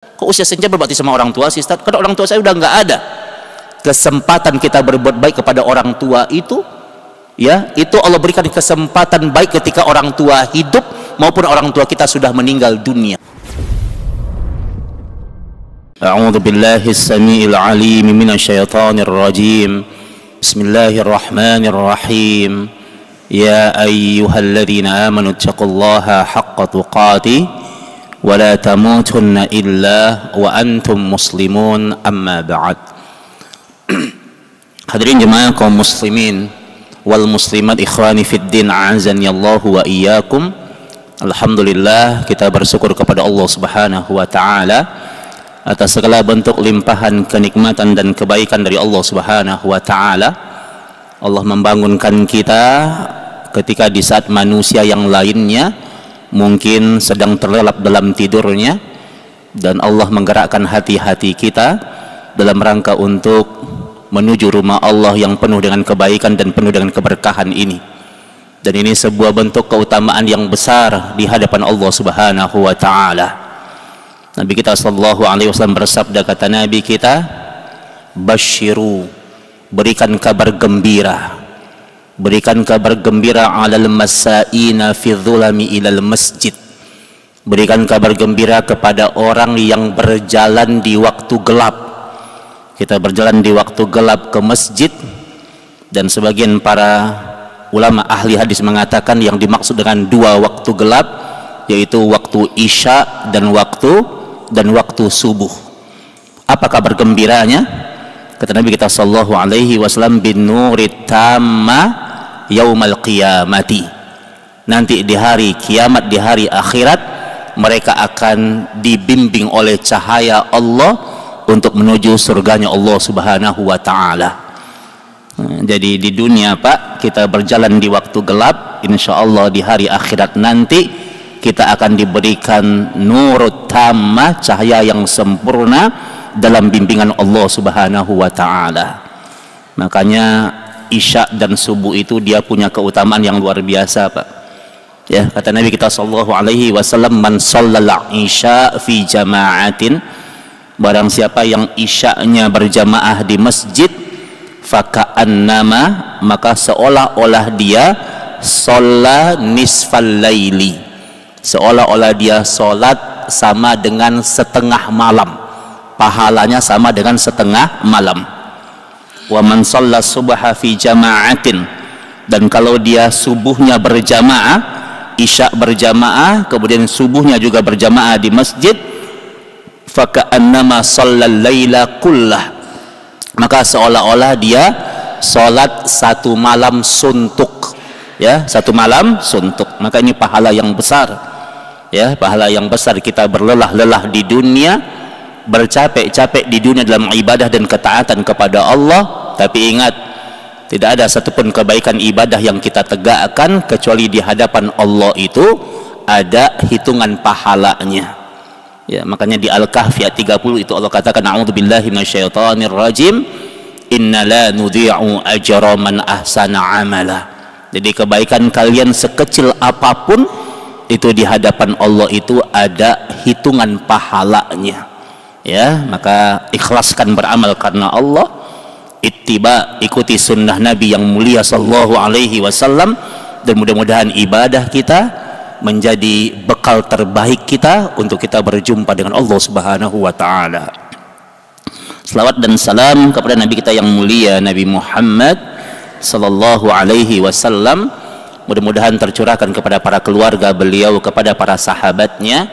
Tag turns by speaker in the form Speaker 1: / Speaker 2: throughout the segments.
Speaker 1: Kok usia senja berbakti sama orang tua sih, Ustaz? Karena orang tua saya udah nggak ada. Kesempatan kita berbuat baik kepada orang tua itu, ya, itu Allah berikan kesempatan baik ketika orang tua hidup maupun orang tua kita sudah meninggal dunia. A'udzu billahi as-sami'il 'alim minasyaitonir rajim. Bismillahirrahmanirrahim. Ya ayyuhalladzina amanu taqullaha haqqa tuqatih wa la tamutunna illa wa antum muslimun, amma ba'd. Hadirin jemaah kaum muslimin wal muslimat, ikhwani fid din, a'azani Allah wa iyyakum. Alhamdulillah, kita bersyukur kepada Allah Subhanahu wa taala atas segala bentuk limpahan kenikmatan dan kebaikan dari Allah Subhanahu wa taala. Allah membangunkan kita ketika di saat manusia yang lainnya mungkin sedang terlelap dalam tidurnya, dan Allah menggerakkan hati-hati kita dalam rangka untuk menuju rumah Allah yang penuh dengan kebaikan dan penuh dengan keberkahan ini. Dan ini sebuah bentuk keutamaan yang besar di hadapan Allah Subhanahu wa taala. Nabi kita sallallahu alaihi wasallam bersabda, kata Nabi kita, basyiru, berikan kabar gembira, berikan kabar gembira alal masaina fi dhulami ilal masjid, berikan kabar gembira kepada orang yang berjalan di waktu gelap. Kita berjalan di waktu gelap ke masjid, dan sebagian para ulama ahli hadis mengatakan yang dimaksud dengan dua waktu gelap yaitu waktu isya dan waktu subuh. Apa kabar gembiranya? Kata Nabi kita sallallahu alaihi wasallam, bin nurit tamma yaumal qiyamati. Nanti di hari kiamat, di hari akhirat, mereka akan dibimbing oleh cahaya Allah untuk menuju surganya Allah Subhanahu wa taala. Jadi di dunia Pak, kita berjalan di waktu gelap, insyaallah di hari akhirat nanti kita akan diberikan nurut tamma, cahaya yang sempurna dalam bimbingan Allah Subhanahu wa taala. Makanya isya dan subuh itu dia punya keutamaan yang luar biasa Pak. Ya, kata Nabi kita sallallahu alaihi wasallam, man shallal isya fi jama'atin, barang siapa yang isya'nya berjamaah di masjid, faka'annama, maka seolah-olah dia shalla nisfal laili, seolah-olah dia sholat sama dengan setengah malam, pahalanya sama dengan setengah malam. Wa man shalla subha fi jama'atin, dan kalau dia subuhnya berjamaah, isya berjamaah, kemudian subuhnya juga berjamaah di masjid, faka'annama shallal laila kullah, maka seolah-olah dia sholat satu malam suntuk, ya, satu malam suntuk. Maka ini pahala yang besar, ya, pahala yang besar. Kita berlelah-lelah di dunia, bercapek-capek di dunia dalam ibadah dan ketaatan kepada Allah, tapi ingat, tidak ada satupun kebaikan ibadah yang kita tegakkan kecuali di hadapan Allah itu ada hitungan pahalanya. Ya, makanya di Al-Kahfi ayat 30 itu Allah katakan, a'udzubillahi minasyaitonir rajim, inna la nudhi'u ajra man ahsana amala. Jadi kebaikan kalian sekecil apapun itu di hadapan Allah itu ada hitungan pahalanya. Ya, maka ikhlaskan beramal karena Allah, ittiba, ikuti sunnah Nabi yang mulia sallallahu alaihi wasallam, dan mudah-mudahan ibadah kita menjadi bekal terbaik kita untuk kita berjumpa dengan Allah Subhanahu wa taala. Selawat dan salam kepada Nabi kita yang mulia, Nabi Muhammad sallallahu alaihi wasallam, mudah-mudahan tercurahkan kepada para keluarga beliau, kepada para sahabatnya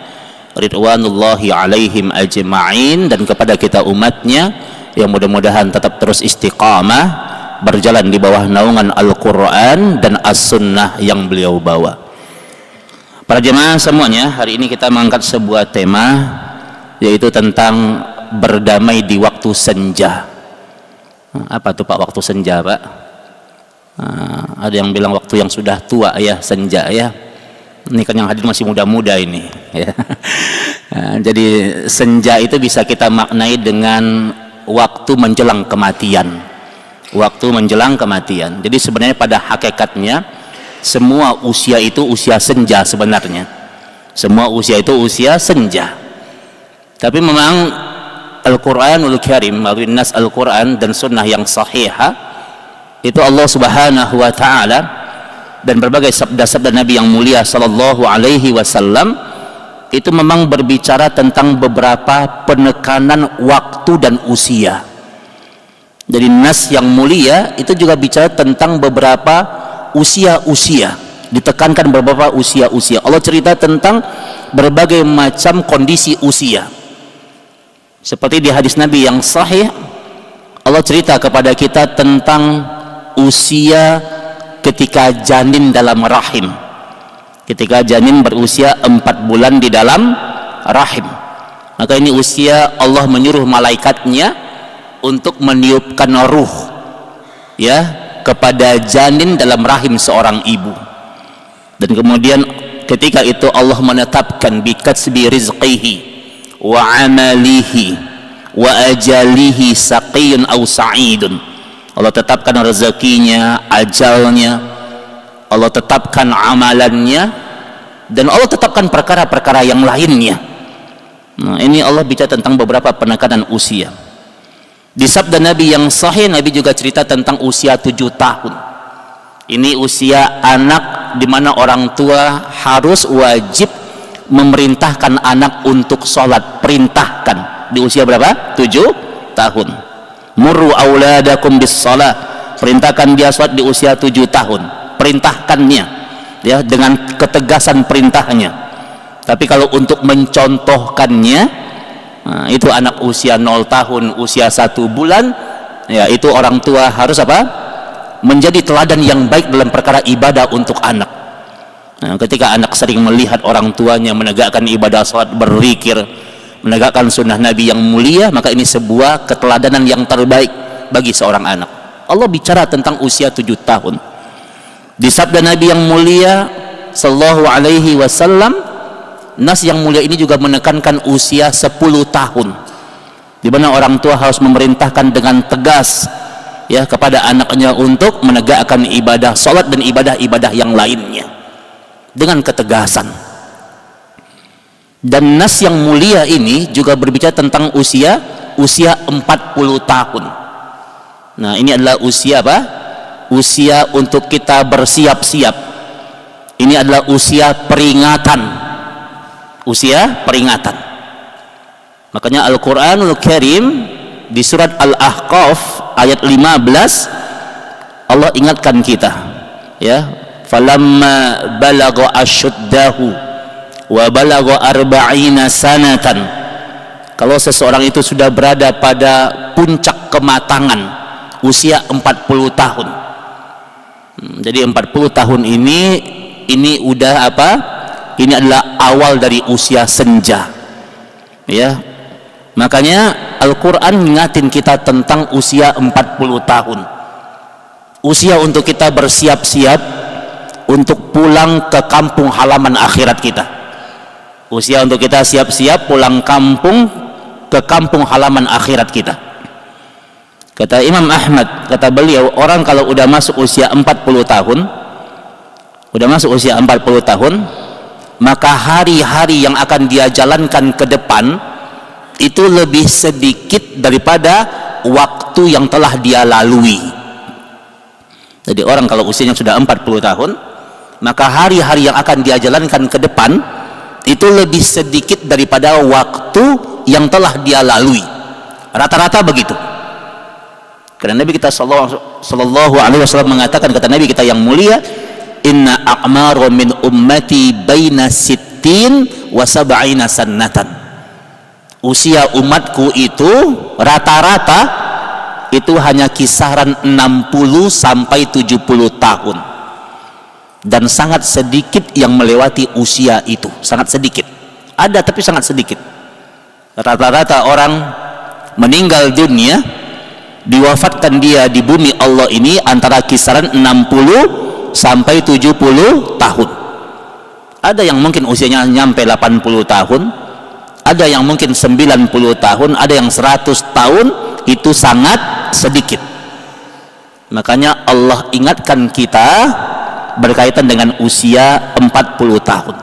Speaker 1: ridwanullahi alaihim ajma'in, dan kepada kita umatnya yang mudah-mudahan tetap terus istiqamah berjalan di bawah naungan Al-Quran dan As-Sunnah yang beliau bawa. Para jemaah semuanya, hari ini kita mengangkat sebuah tema, yaitu tentang berdamai di waktu senja. Apa tuh Pak waktu senja Pak? Ada yang bilang waktu yang sudah tua ya, senja ya. Ini kan yang hadir masih muda-muda ini ya. Jadi senja itu bisa kita maknai dengan waktu menjelang kematian. Waktu menjelang kematian. Jadi sebenarnya pada hakikatnya semua usia itu usia senja sebenarnya. Semua usia itu usia senja. Tapi memang Al-Quranul Karim melalui nas Al-Quran dan sunnah yang sahihah itu Allah Subhanahu wa ta'ala dan berbagai sabda-sabda Nabi yang mulia sallallahu alaihi wasallam itu memang berbicara tentang beberapa penekanan waktu dan usia. Jadi nas yang mulia itu juga bicara tentang beberapa usia-usia, ditekankan beberapa usia-usia. Allah cerita tentang berbagai macam kondisi usia. Seperti di hadis Nabi yang sahih, Allah cerita kepada kita tentang usia ketika janin dalam rahim. Ketika janin berusia 4 bulan di dalam rahim, maka ini usia Allah menyuruh malaikatnya untuk meniupkan ruh ya kepada janin dalam rahim seorang ibu. Dan kemudian ketika itu Allah menetapkan bikatsbi rizqihi wa amalihi wa ajalihi saqiyun aw sa'idun. Allah tetapkan rezekinya, ajalnya, Allah tetapkan amalannya, dan Allah tetapkan perkara-perkara yang lainnya. Nah, ini Allah bicara tentang beberapa penekanan usia. Di sabda Nabi yang sahih, Nabi juga cerita tentang usia 7 tahun. Ini usia anak di mana orang tua harus wajib memerintahkan anak untuk sholat, perintahkan di usia berapa? 7 tahun. Murru auladakum bis shalah, perintahkan dia sholat di usia 7 tahun, perintahkannya ya dengan ketegasan perintahnya. Tapi kalau untuk mencontohkannya, nah, itu anak usia 0 tahun, usia 1 bulan, ya itu orang tua harus apa? Menjadi teladan yang baik dalam perkara ibadah untuk anak. Nah, ketika anak sering melihat orang tuanya menegakkan ibadah salat, berzikir, menegakkan sunnah Nabi yang mulia, maka ini sebuah keteladanan yang terbaik bagi seorang anak. Allah bicara tentang usia 7 tahun. Di sabda Nabi yang mulia sallallahu alaihi wasallam, nas yang mulia ini juga menekankan usia 10 tahun, di mana orang tua harus memerintahkan dengan tegas ya kepada anaknya untuk menegakkan ibadah salat dan ibadah-ibadah yang lainnya dengan ketegasan. Dan nas yang mulia ini juga berbicara tentang usia 40 tahun. Nah, ini adalah usia apa? Usia untuk kita bersiap-siap. Ini adalah usia peringatan. Usia peringatan. Makanya Al-Quranul Karim di surat Al-Ahqaf ayat 15 Allah ingatkan kita ya, falamma balagha asyuddahu wa balagha arba'ina sanatan, kalau seseorang itu sudah berada pada puncak kematangan usia 40 tahun. Jadi 40 tahun ini udah apa? Ini adalah awal dari usia senja ya. Makanya Al-Quran mengingatin kita tentang usia 40 tahun, usia untuk kita bersiap-siap untuk pulang ke kampung halaman akhirat kita, usia untuk kita siap-siap pulang kampung ke kampung halaman akhirat kita. Kata Imam Ahmad, kata beliau, orang kalau udah masuk usia 40 tahun, maka hari-hari yang akan dia jalankan ke depan itu lebih sedikit daripada waktu yang telah dia lalui. Jadi orang kalau usianya sudah 40 tahun, maka hari-hari yang akan dia jalankan ke depan itu lebih sedikit daripada waktu yang telah dia lalui. Rata-rata begitu. Karena Nabi kita sallallahu alaihi wasallam mengatakan, kata Nabi kita yang mulia, inna a'maru min ummati baina sittin wa sab'ina sannatan. Usia umatku itu rata-rata itu hanya kisaran 60 sampai 70 tahun, dan sangat sedikit yang melewati usia itu, sangat sedikit. Ada tapi sangat sedikit. Rata-rata orang meninggal dunia, diwafatkan dia di bumi Allah ini antara kisaran 60 sampai 70 tahun. Ada yang mungkin usianya nyampe 80 tahun, ada yang mungkin 90 tahun, ada yang 100 tahun, itu sangat sedikit. Makanya Allah ingatkan kita berkaitan dengan usia 40 tahun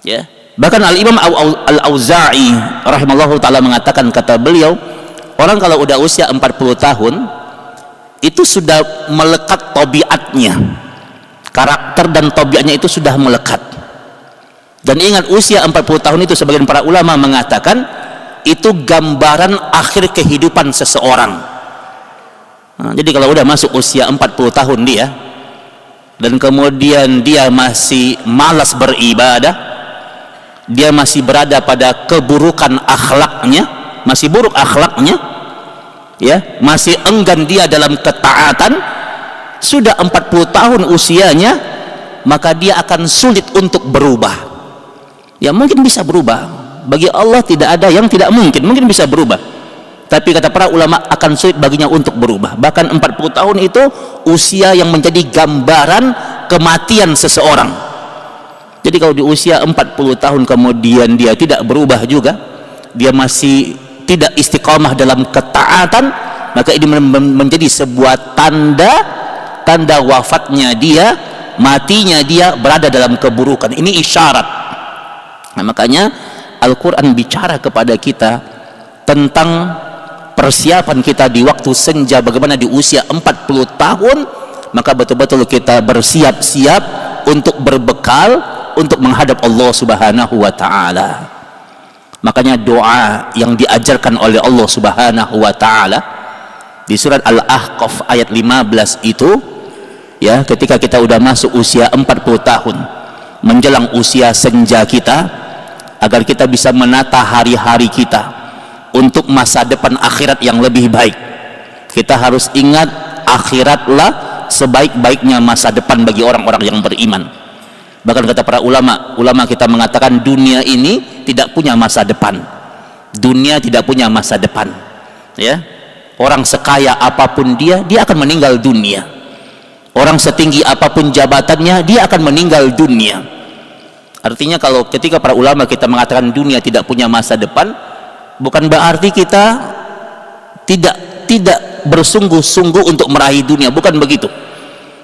Speaker 1: ya. Bahkan Al-Imam Al-Auza'i rahimallahu ta'ala mengatakan, kata beliau, orang kalau udah usia 40 tahun itu sudah melekat tabiatnya, karakter dan tabiatnya itu sudah melekat. Dan ingat, usia 40 tahun itu sebagian para ulama mengatakan itu gambaran akhir kehidupan seseorang. Nah, jadi kalau udah masuk usia 40 tahun dia, dan kemudian dia masih malas beribadah, dia masih berada pada keburukan akhlaknya, masih buruk akhlaknya, ya, masih enggan dia dalam ketaatan, sudah 40 tahun usianya, maka dia akan sulit untuk berubah. Ya, mungkin bisa berubah, bagi Allah tidak ada yang tidak mungkin, mungkin bisa berubah, tapi kata para ulama akan sulit baginya untuk berubah. Bahkan 40 tahun itu usia yang menjadi gambaran kematian seseorang. Jadi kalau di usia 40 tahun kemudian dia tidak berubah juga, dia masih tidak istiqamah dalam ketaatan, maka ini menjadi sebuah tanda wafatnya dia, matinya dia berada dalam keburukan. Ini isyarat. Nah, makanya Al-Quran bicara kepada kita tentang persiapan kita di waktu senja, bagaimana di usia 40 tahun maka betul-betul kita bersiap-siap untuk berbekal untuk menghadap Allah Subhanahu wa ta'ala. Makanya doa yang diajarkan oleh Allah Subhanahu wa ta'ala di surat Al-Ahqaf ayat 15 itu, ya, ketika kita udah masuk usia 40 tahun menjelang usia senja kita, agar kita bisa menata hari-hari kita untuk masa depan akhirat yang lebih baik. Kita harus ingat, akhiratlah sebaik-baiknya masa depan bagi orang-orang yang beriman. Bahkan kata para ulama kita mengatakan dunia ini tidak punya masa depan. Dunia tidak punya masa depan, ya. Orang sekaya apapun dia akan meninggal dunia. Orang setinggi apapun jabatannya, dia akan meninggal dunia. Artinya kalau ketika para ulama kita mengatakan dunia tidak punya masa depan, bukan berarti kita tidak bersungguh-sungguh untuk meraih dunia, bukan begitu.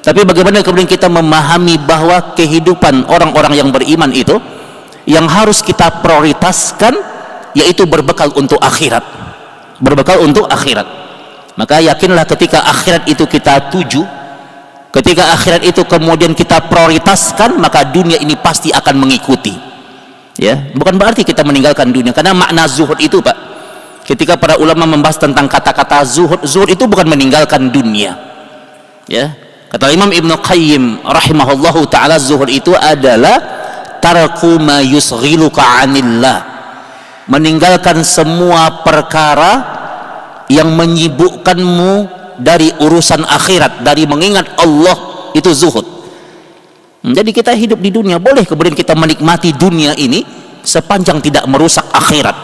Speaker 1: Tapi bagaimana kemudian kita memahami bahwa kehidupan orang-orang yang beriman itu yang harus kita prioritaskan yaitu berbekal untuk akhirat. Berbekal untuk akhirat. Maka yakinlah ketika akhirat itu kita tuju, ketika akhirat itu kemudian kita prioritaskan, maka dunia ini pasti akan mengikuti. Ya, bukan berarti kita meninggalkan dunia, karena makna zuhud itu, Pak, ketika para ulama membahas tentang kata-kata zuhud itu bukan meninggalkan dunia. Ya, kata Imam Ibnu Qayyim rahimahullahu taala, zuhud itu adalah tarku ma yusghiluka 'anillah, meninggalkan semua perkara yang menyibukkanmu dari urusan akhirat, dari mengingat Allah, itu zuhud. Jadi kita hidup di dunia, boleh kemudian kita menikmati dunia ini sepanjang tidak merusak akhirat,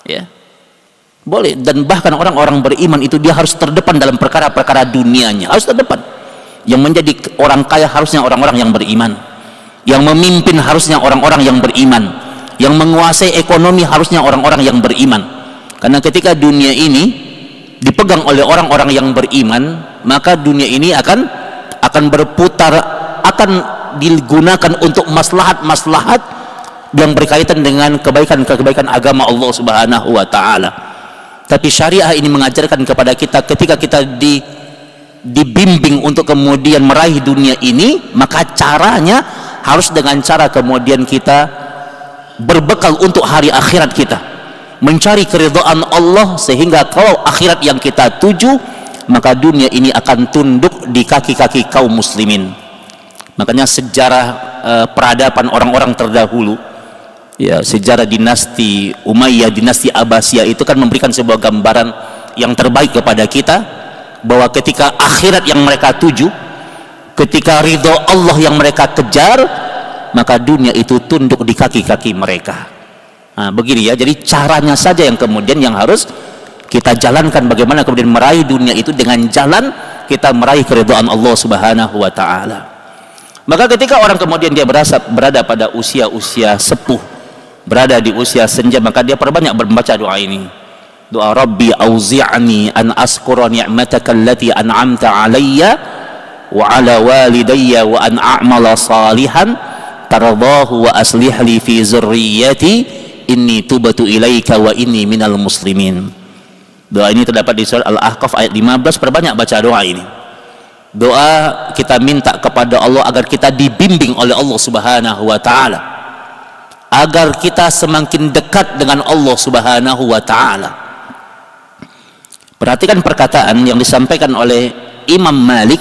Speaker 1: ya, boleh. Dan bahkan orang-orang beriman itu dia harus terdepan dalam perkara-perkara dunianya, harus terdepan. Yang menjadi orang kaya harusnya orang-orang yang beriman, yang memimpin harusnya orang-orang yang beriman, yang menguasai ekonomi harusnya orang-orang yang beriman. Karena ketika dunia ini dipegang oleh orang-orang yang beriman, maka dunia ini akan berputar, akan digunakan untuk maslahat-maslahat yang berkaitan dengan kebaikan-kebaikan agama Allah Subhanahu wa ta'ala. Tapi syariah ini mengajarkan kepada kita, ketika kita dibimbing untuk kemudian meraih dunia ini, maka caranya harus dengan cara kemudian kita berbekal untuk hari akhirat kita, mencari keridhaan Allah, sehingga kalau akhirat yang kita tuju, maka dunia ini akan tunduk di kaki-kaki kaum muslimin. Makanya sejarah peradaban orang-orang terdahulu, ya, sejarah dinasti Umayyah, dinasti Abbasiyah itu kan memberikan sebuah gambaran yang terbaik kepada kita, bahwa ketika akhirat yang mereka tuju, ketika ridho Allah yang mereka kejar, maka dunia itu tunduk di kaki-kaki mereka. Nah, begini ya, jadi caranya saja yang kemudian yang harus kita jalankan, bagaimana kemudian meraih dunia itu dengan jalan kita meraih keridhaan Allah Subhanahu wa ta'ala. Maka ketika orang kemudian dia berada pada usia-usia sepuh, berada di usia senja, maka dia perbanyak membaca doa ini. Doa Rabbi auzi'ni an askura ni'mataka allati an'amta alayya wa ala walidayya wa an a'mala salihan tardahu wa aslih li fi zurriyyati inni tubtu ilaika wa inni minal muslimin. Doa ini terdapat di surah Al-Ahqaf ayat 15. Perbanyak baca doa ini. Doa kita minta kepada Allah agar kita dibimbing oleh Allah Subhanahu wa taala, agar kita semakin dekat dengan Allah Subhanahu wa taala. Perhatikan perkataan yang disampaikan oleh Imam Malik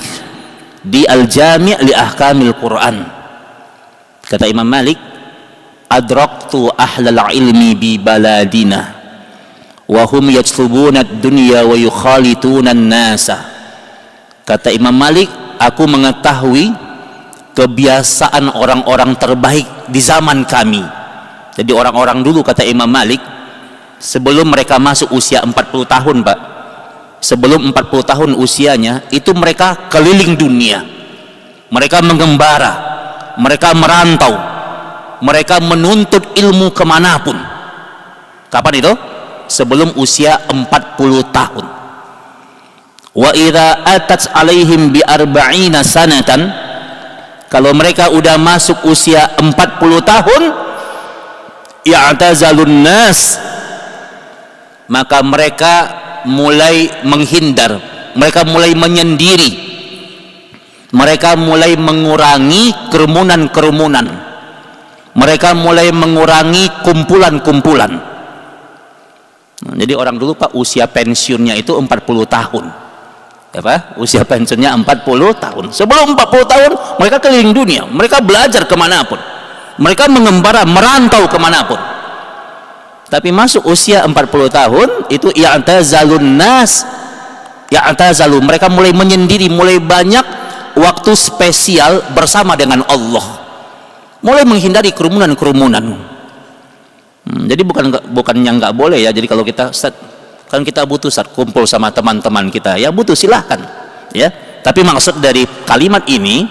Speaker 1: di Al-Jami' li Ahkamil Quran. Kata Imam Malik, adraktu ahlal ilmi bi baladina wa hum yajlubuna ad-dunya wa yukhalituna an-nasa. Kata Imam Malik, aku mengetahui kebiasaan orang-orang terbaik di zaman kami. Jadi orang-orang dulu, kata Imam Malik, sebelum mereka masuk usia 40 tahun, Pak, sebelum 40 tahun usianya, itu mereka keliling dunia, mereka mengembara, mereka merantau, mereka menuntut ilmu kemanapun. Kapan itu? Sebelum usia 40 tahun. Wa idza atat alaihim bi arba'ina sanatan, kalau mereka udah masuk usia 40 tahun, i'tazalun nas, maka mereka mulai menghindar, mereka mulai menyendiri, mereka mulai mengurangi kerumunan-kerumunan, mereka mulai mengurangi kumpulan-kumpulan. Jadi orang dulu, Pak, usia pensiunnya itu 40 tahun. Ya, Pak, usia pensiunnya 40 tahun. Sebelum 40 tahun mereka keliling dunia, mereka belajar kemanapun, mereka mengembara, merantau kemanapun. Tapi masuk usia 40 tahun itu i'tazalun nas, i'tazalu, mereka mulai menyendiri, mulai banyak waktu spesial bersama dengan Allah, mulai menghindari kerumunan-kerumunan. Jadi bukannya nggak boleh ya. Jadi kalau kita, Ustaz, kan kita butuh, Ustaz, kumpul sama teman-teman kita, ya butuh, silahkan ya. Tapi maksud dari kalimat ini,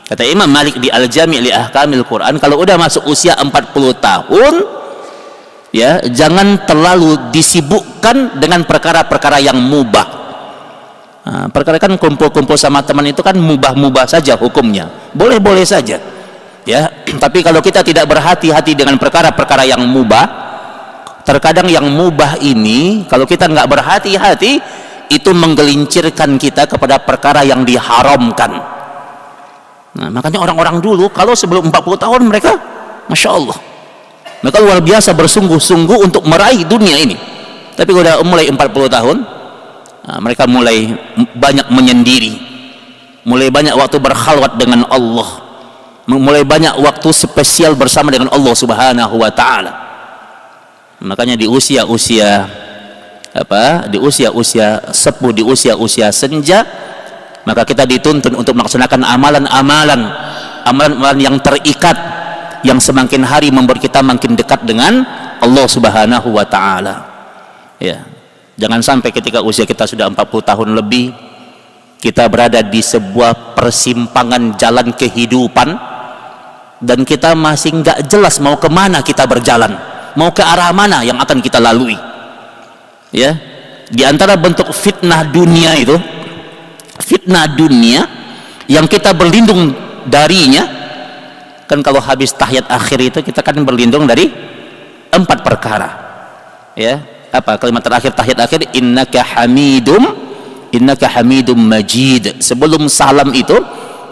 Speaker 1: kata Imam Malik di Al-Jami' li Ahkamil Quran, kalau udah masuk usia 40 tahun ya, jangan terlalu disibukkan dengan perkara-perkara yang mubah. Perkara kan kumpul-kumpul sama teman itu kan mubah-mubah saja hukumnya, boleh-boleh saja ya. Tapi kalau kita tidak berhati-hati dengan perkara-perkara yang mubah, terkadang yang mubah ini kalau kita nggak berhati-hati, itu menggelincirkan kita kepada perkara yang diharamkan. Nah, makanya orang-orang dulu kalau sebelum 40 tahun mereka, Masya Allah, mereka luar biasa bersungguh-sungguh untuk meraih dunia ini. Tapi kalau udah mulai 40 tahun, mereka mulai banyak menyendiri, mulai banyak waktu berkhalwat dengan Allah, mulai banyak waktu spesial bersama dengan Allah Subhanahu wa taala. Makanya di usia-usia di usia-usia sepuh, di usia-usia senja, maka kita dituntun untuk melaksanakan amalan-amalan yang terikat, yang semakin hari membuat kita makin dekat dengan Allah Subhanahu wa taala. Ya. Jangan sampai ketika usia kita sudah 40 tahun lebih, kita berada di sebuah persimpangan jalan kehidupan dan kita masih nggak jelas mau kemana kita berjalan, mau ke arah mana yang akan kita lalui. Ya, di antara bentuk fitnah dunia itu, fitnah dunia yang kita berlindung darinya, kan kalau habis tahiyat akhir itu kita kan berlindung dari 4 perkara. Ya, apa kalimat terakhir tahiyat akhir? Innaka hamidum majid. Sebelum salam itu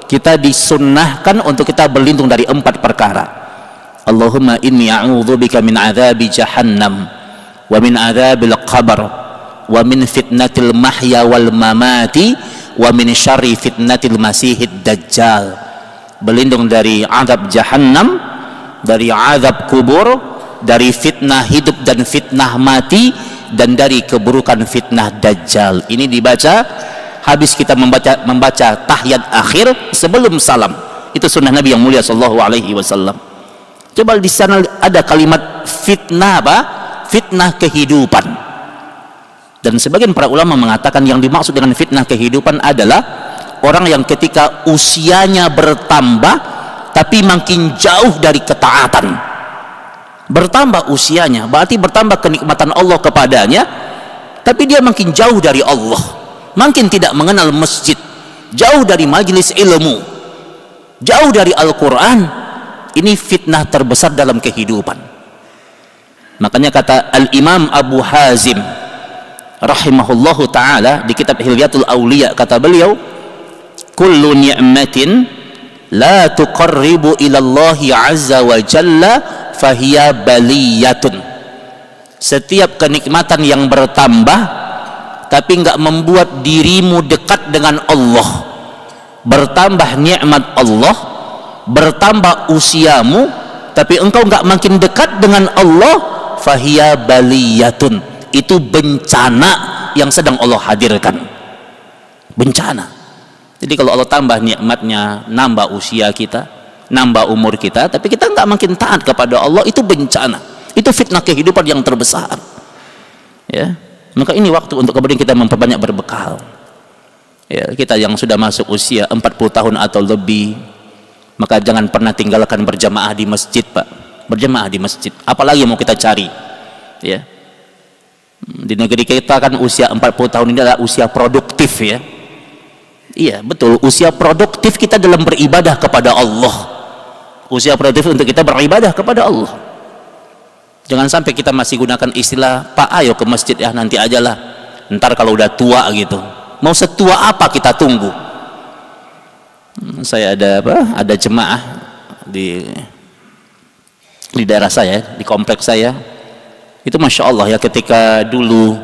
Speaker 1: kita disunnahkan untuk kita berlindung dari 4 perkara. Allahumma inni a'udzubika min adzabi jahannam wa min adzabil qabr wa min fitnatil mahya wal mamati wa min syarri fitnatil masihid dajjal. Berlindung dari azab jahannam, dari azab kubur, dari fitnah hidup dan fitnah mati, dan dari keburukan fitnah dajjal. Ini dibaca habis kita membaca tahiyat akhir sebelum salam. Itu sunnah Nabi yang mulia sallallahu alaihi wasallam. Coba di sana ada kalimat fitnah apa? Fitnah kehidupan. Dan sebagian para ulama mengatakan yang dimaksud dengan fitnah kehidupan adalah orang yang ketika usianya bertambah tapi makin jauh dari ketaatan. Bertambah usianya berarti bertambah kenikmatan Allah kepadanya, tapi dia makin jauh dari Allah, makin tidak mengenal masjid, jauh dari majelis ilmu, jauh dari Al-Quran, ini fitnah terbesar dalam kehidupan. Makanya kata Al-Imam Abu Hazim rahimahullahu ta'ala di kitab Hilyatul Awliya, kata beliau, kullu ni'matin la tuqarribu ilallahi azza wa jalla fahiya baliyatun. Setiap kenikmatan yang bertambah tapi enggak membuat dirimu dekat dengan Allah, bertambah nikmat Allah, bertambah usiamu tapi engkau enggak makin dekat dengan Allah, fahiya baliyatun. Itu bencana yang sedang Allah hadirkan. Bencana. Jadi kalau Allah tambah nikmatnya, nambah usia kita, nambah umur kita, tapi kita nggak makin taat kepada Allah, itu bencana. Itu fitnah kehidupan yang terbesar. Ya, maka ini waktu untuk kemudian kita memperbanyak berbekal. Ya, kita yang sudah masuk usia 40 tahun atau lebih, maka jangan pernah tinggalkan berjamaah di masjid, Pak. Berjamaah di masjid. Apalagi mau kita cari? Ya. Di negeri kita kan usia 40 tahun ini adalah usia produktif, ya. Iya, betul, usia produktif kita dalam beribadah kepada Allah. Usia produktif untuk kita beribadah kepada Allah. Jangan sampai kita masih gunakan istilah, Pak ayo ke masjid ya, nanti ajalah, ntar kalau udah tua gitu. Mau setua apa kita tunggu? Saya ada jemaah di daerah saya, di kompleks saya. Itu Masya Allah ya, ketika dulu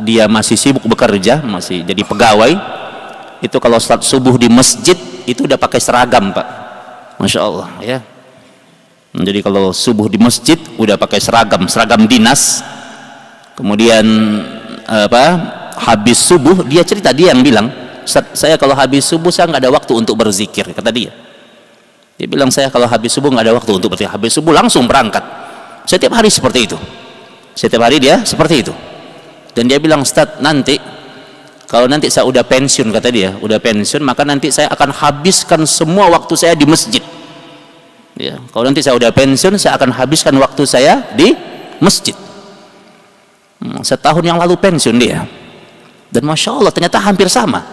Speaker 1: dia masih sibuk bekerja, masih jadi pegawai, itu kalau salat subuh di masjid itu udah pakai seragam, Pak. Masya Allah ya. Jadi kalau subuh di masjid udah pakai seragam dinas. Kemudian habis subuh dia cerita, dia yang bilang, Ustaz, saya kalau habis subuh saya nggak ada waktu untuk berzikir, kata dia. Dia bilang, saya kalau habis subuh nggak ada waktu untuk berzikir, habis subuh langsung berangkat. Setiap hari seperti itu. Setiap hari dia seperti itu. Dan dia bilang, Ustaz, nanti kalau nanti saya udah pensiun, kata dia, udah pensiun, maka nanti saya akan habiskan semua waktu saya di masjid. Ya, kalau nanti saya udah pensiun, saya akan habiskan waktu saya di masjid. Setahun yang lalu pensiun dia. Dan Masya Allah ternyata hampir sama.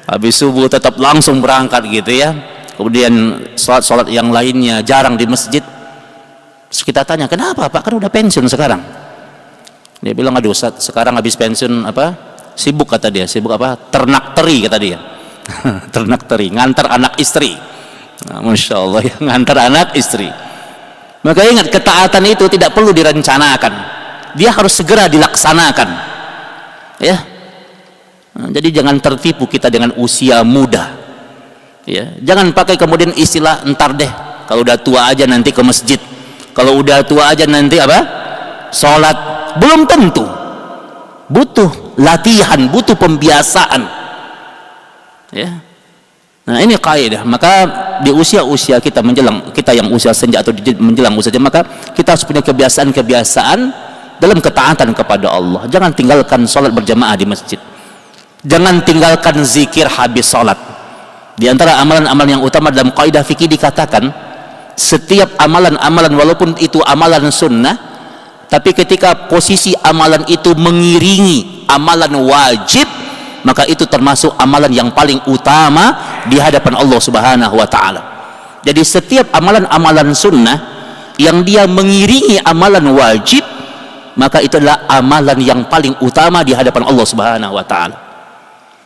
Speaker 1: Habis subuh tetap langsung berangkat gitu ya. Kemudian sholat yang lainnya jarang di masjid. Terus kita tanya, kenapa Pak, kan udah pensiun sekarang? Dia bilang, aduh Ustaz, sekarang habis pensiun sibuk, kata dia. Sibuk ternak teri, kata dia. Ternak teri, ngantar anak istri. Nah, Masya Allah ya, ngantar anak istri. Maka ingat, ketaatan itu tidak perlu direncanakan, dia harus segera dilaksanakan ya. Nah, jadi jangan tertipu kita dengan usia muda ya. Jangan pakai kemudian istilah, entar deh, kalau udah tua aja nanti ke masjid, kalau udah tua aja nanti sholat. Belum tentu. Butuh latihan, butuh pembiasaan ya. Nah ini kaidah. Maka di usia-usia kita menjelang, kita yang usia senja atau menjelang usia senja, maka kita harus punya kebiasaan-kebiasaan dalam ketaatan kepada Allah. Jangan tinggalkan sholat berjamaah di masjid. Jangan tinggalkan zikir habis sholat. Di antara amalan-amalan yang utama dalam kaidah fikih dikatakan, setiap amalan-amalan walaupun itu amalan sunnah, tapi ketika posisi amalan itu mengiringi amalan wajib, maka itu termasuk amalan yang paling utama di hadapan Allah Subhanahu wa ta'ala. Jadi setiap amalan-amalan sunnah yang dia mengiringi amalan wajib, maka itu adalah amalan yang paling utama di hadapan Allah Subhanahu wa ta'ala.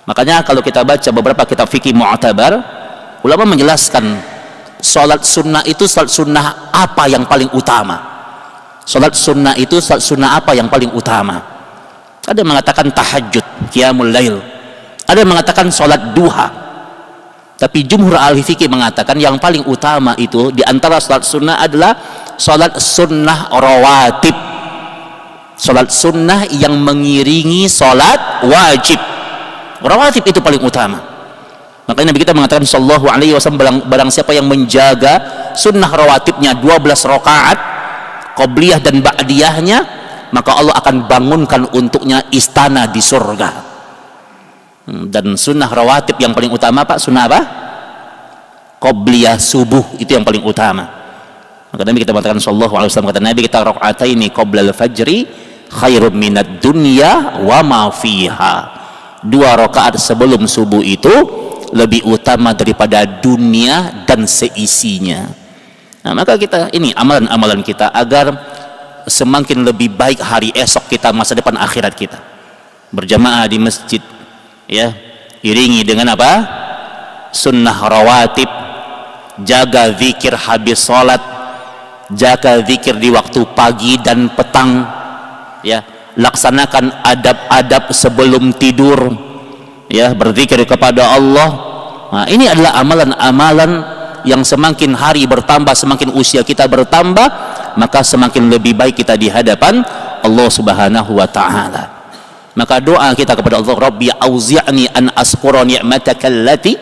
Speaker 1: Makanya kalau kita baca beberapa kitab fikih mu'tabar, ulama menjelaskan salat sunnah itu salat sunnah apa yang paling utama. Salat sunnah itu salat sunnah apa yang paling utama. Ada yang mengatakan tahajud, qiyamul lail. Ada yang mengatakan salat duha. Tapi jumhur ahli fikih mengatakan yang paling utama itu di antara salat sunnah adalah salat sunnah rawatib. Salat sunnah yang mengiringi salat wajib. Rawatib itu paling utama. Makanya Nabi kita mengatakan sallallahu alaihi wasallam, barang siapa yang menjaga sunnah rawatibnya 12 rakaat, qobliyah dan ba'diyahnya, maka Allah akan bangunkan untuknya istana di surga. Dan sunnah rawatib yang paling utama Pak, sunnah apa? Qobliyah subuh, itu yang paling utama. Maka Nabi kita mengatakan sallallahu alaihi wasallam, kata Nabi kita, rakaataini qoblal fajri khairum minad dunya wa ma fiha. 2 rakaat sebelum subuh itu lebih utama daripada dunia dan seisinya. Nah, maka kita ini amalan-amalan kita agar semakin lebih baik hari esok kita, masa depan akhirat kita. Berjamaah di masjid, ya, iringi dengan apa? Sunnah rawatib, jaga zikir habis sholat, jaga zikir di waktu pagi dan petang, ya, laksanakan adab-adab sebelum tidur, ya, berzikir kepada Allah. Nah, ini adalah amalan-amalan yang semakin hari bertambah, semakin usia kita bertambah, maka semakin lebih baik kita di hadapan Allah Subhanahu wa taala. Maka doa kita kepada Allah, Rabbi auzi'ni an askura ni'mataka allati,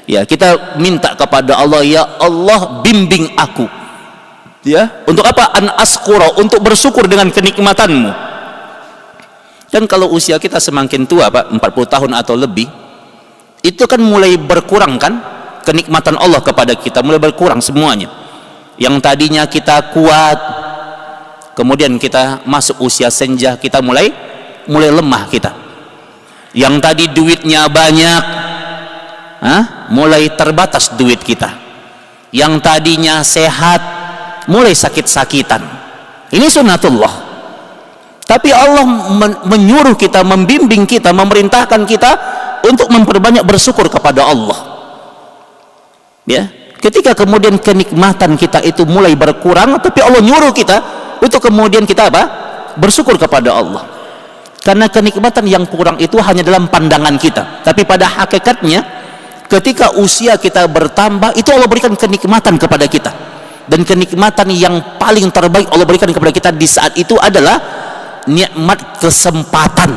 Speaker 1: ya, kita minta kepada Allah, ya Allah bimbing aku, ya, untuk apa? An askura, untuk bersyukur dengan kenikmatanmu. Dan kalau usia kita semakin tua, Pak, 40 tahun atau lebih, itu kan mulai berkurang kan kenikmatan Allah kepada kita, mulai berkurang semuanya. Yang tadinya kita kuat, kemudian kita masuk usia senja, kita mulai lemah kita. Yang tadi duitnya banyak, mulai terbatas duit kita. Yang tadinya sehat, mulai sakit-sakitan. Ini sunnatullah. Tapi Allah menyuruh kita, membimbing kita, memerintahkan kita untuk memperbanyak bersyukur kepada Allah. Ya, ketika kemudian kenikmatan kita itu mulai berkurang, tapi Allah nyuruh kita untuk kemudian kita apa? Bersyukur kepada Allah. Karena kenikmatan yang kurang itu hanya dalam pandangan kita, tapi pada hakikatnya ketika usia kita bertambah, itu Allah berikan kenikmatan kepada kita. Dan kenikmatan yang paling terbaik Allah berikan kepada kita di saat itu adalah nikmat kesempatan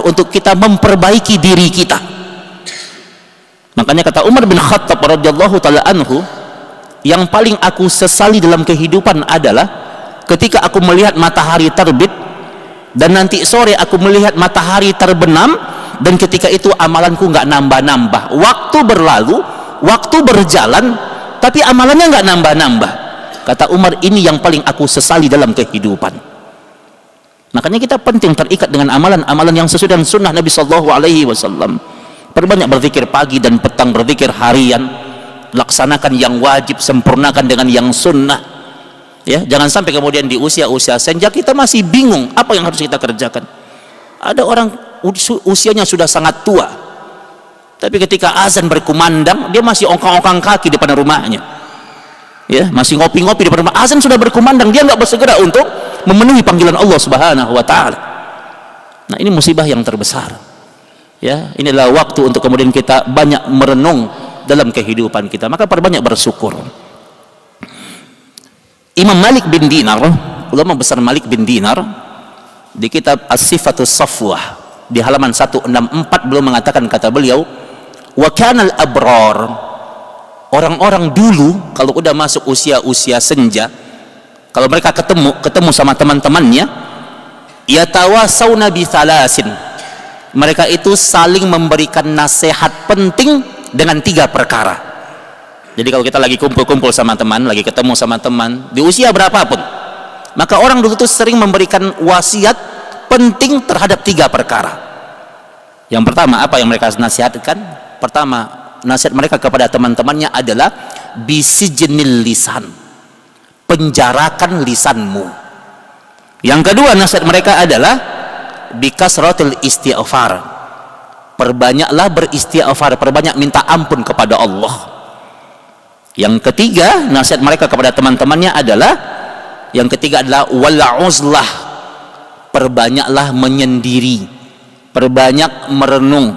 Speaker 1: untuk kita memperbaiki diri kita. Makanya kata Umar bin Khattab radhiyallahu taala anhu, yang paling aku sesali dalam kehidupan adalah ketika aku melihat matahari terbit dan nanti sore aku melihat matahari terbenam, dan ketika itu amalanku nggak nambah-nambah. Waktu berlalu, waktu berjalan, tapi amalannya nggak nambah-nambah. Kata Umar, ini yang paling aku sesali dalam kehidupan. Makanya kita penting terikat dengan amalan-amalan yang sesuai dengan sunnah Nabi Sallallahu Alaihi Wasallam. Perbanyak berzikir pagi dan petang, berzikir harian, laksanakan yang wajib, sempurnakan dengan yang sunnah, ya. Jangan sampai kemudian di usia-usia senja kita masih bingung apa yang harus kita kerjakan. Ada orang usianya sudah sangat tua, tapi ketika azan berkumandang dia masih ongkang-ongkang kaki di depan rumahnya, ya, masih ngopi-ngopi di depan rumah. Azan sudah berkumandang, dia nggak bersegera untuk memenuhi panggilan Allah Subhanahu wa taala. Nah, ini musibah yang terbesar. Ya, inilah waktu untuk kemudian kita banyak merenung dalam kehidupan kita, maka perbanyak bersyukur. Imam Malik bin Dinar, ulama besar Malik bin Dinar, di kitab As-Sifatus Safwah di halaman 164 beliau mengatakan, kata beliau, wa kanal abrar, orang-orang dulu kalau udah masuk usia-usia senja, kalau mereka ketemu sama teman-temannya, yatawasawna bi thalasin, mereka itu saling memberikan nasihat penting dengan 3 perkara. Jadi kalau kita lagi kumpul-kumpul sama teman, lagi ketemu sama teman di usia berapapun, maka orang dulu itu sering memberikan wasiat penting terhadap 3 perkara. Yang pertama, apa yang mereka nasihatkan? Pertama, nasihat mereka kepada teman-temannya adalah bisijnil lisan, penjarakan lisanmu. Yang kedua, nasihat mereka adalah bikasratil istighfar, perbanyaklah beristighfar, perbanyak minta ampun kepada Allah. Yang ketiga, nasihat mereka kepada teman-temannya adalah, yang ketiga adalah wala uzlah, perbanyaklah menyendiri, perbanyak merenung,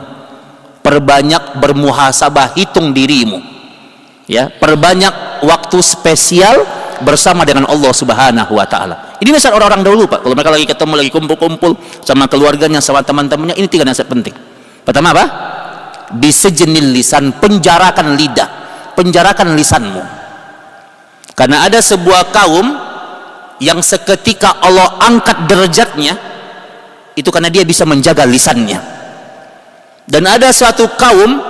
Speaker 1: perbanyak bermuhasabah, hitung dirimu, ya, perbanyak waktu spesial bersama dengan Allah Subhanahu wa taala. Ini nasihat orang-orang dahulu, Pak. Kalau mereka lagi ketemu, lagi kumpul-kumpul sama keluarganya, sama teman-temannya, ini 3 nasihat penting. Pertama apa? Bisijnil lisan, penjarakan lidah, penjarakan lisanmu. Karena ada sebuah kaum yang seketika Allah angkat derajatnya itu karena dia bisa menjaga lisannya. Dan ada suatu kaum